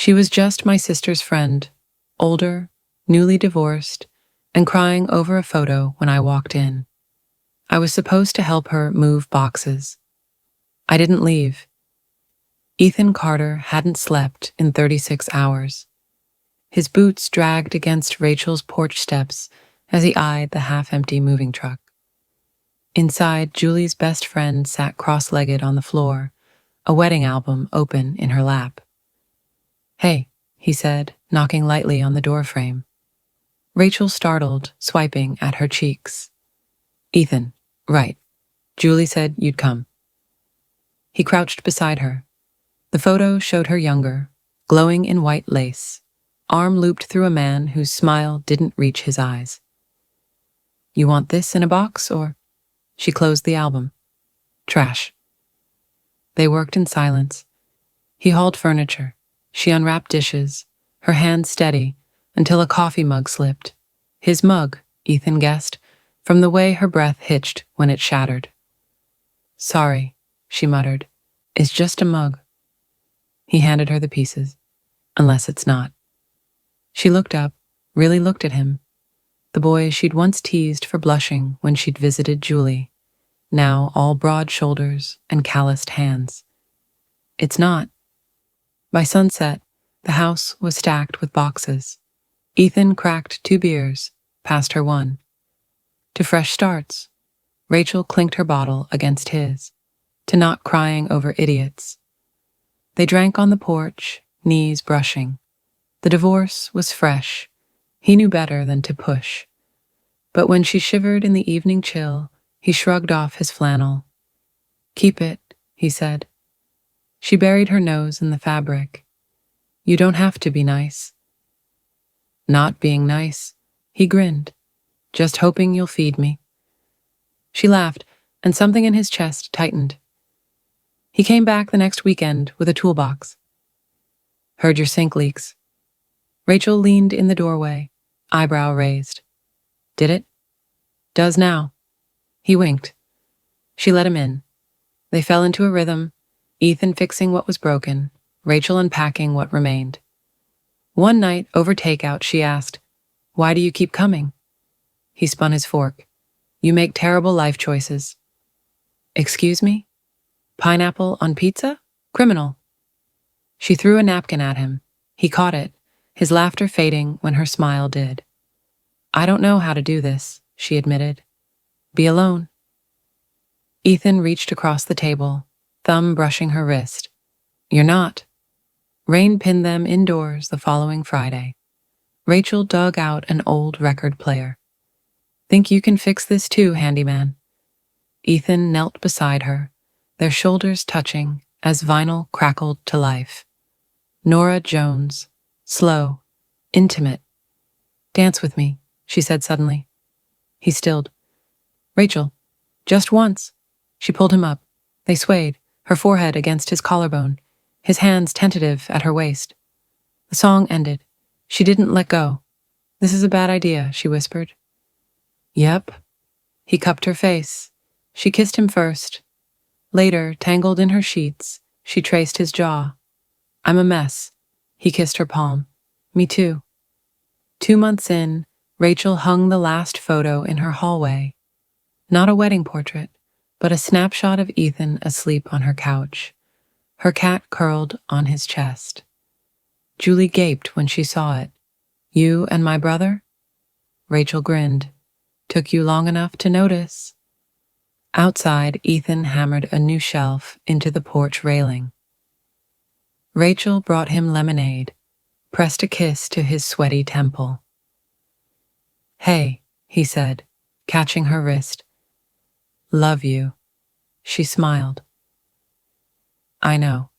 She was just my sister's friend, older, newly divorced, and crying over a photo when I walked in. I was supposed to help her move boxes. I didn't leave. Ethan Carter hadn't slept in 36 hours. His boots dragged against Rachel's porch steps as he eyed the half-empty moving truck. Inside, Julie's best friend sat cross-legged on the floor, a wedding album open in her lap. "Hey," he said, knocking lightly on the doorframe. Rachel startled, swiping at her cheeks. "Ethan, right. Julie said you'd come." He crouched beside her. The photo showed her younger, glowing in white lace, arm looped through a man whose smile didn't reach his eyes. "You want this in a box, or?" She closed the album. "Trash." They worked in silence. He hauled furniture. She unwrapped dishes, her hand steady, until a coffee mug slipped. His mug, Ethan guessed, from the way her breath hitched when it shattered. "Sorry," she muttered. "It's just a mug." He handed her the pieces. "Unless it's not." She looked up, really looked at him. The boy she'd once teased for blushing when she'd visited Julie, now all broad shoulders and calloused hands. "It's not." By sunset, the house was stacked with boxes. Ethan cracked 2 beers, passed her one. To fresh starts, Rachel clinked her bottle against his, to not crying over idiots. They drank on the porch, knees brushing. The divorce was fresh. He knew better than to push. But when she shivered in the evening chill, he shrugged off his flannel. "Keep it," he said. She buried her nose in the fabric. "You don't have to be nice." "Not being nice," he grinned. "Just hoping you'll feed me." She laughed, and something in his chest tightened. He came back the next weekend with a toolbox. "Heard your sink leaks." Rachel leaned in the doorway, eyebrow raised. "Did it?" "Does now." He winked. She let him in. They fell into a rhythm, Ethan fixing what was broken, Rachel unpacking what remained. One night, over takeout, she asked, "Why do you keep coming?" He spun his fork. "You make terrible life choices." "Excuse me? Pineapple on pizza? Criminal." She threw a napkin at him. He caught it, his laughter fading when her smile did. "I don't know how to do this," she admitted. "Be alone." Ethan reached across the table, thumb brushing her wrist. "You're not." Rain pinned them indoors the following Friday. Rachel dug out an old record player. "Think you can fix this too, handyman?" Ethan knelt beside her, their shoulders touching as vinyl crackled to life. Norah Jones, slow, intimate. "Dance with me," she said suddenly. He stilled. "Rachel, just once." She pulled him up. They swayed, her forehead against his collarbone, his hands tentative at her waist. The song ended. She didn't let go. "This is a bad idea," she whispered. "Yep." He cupped her face. She kissed him first. Later, tangled in her sheets, she traced his jaw. "I'm a mess." He kissed her palm. "Me too." 2 months in, Rachel hung the last photo in her hallway. Not a wedding portrait, but a snapshot of Ethan asleep on her couch, her cat curled on his chest. Julie gaped when she saw it. "You and my brother?" Rachel grinned. "Took you long enough to notice." Outside, Ethan hammered a new shelf into the porch railing. Rachel brought him lemonade, pressed a kiss to his sweaty temple. "Hey," he said, catching her wrist. "Love you." She smiled. "I know."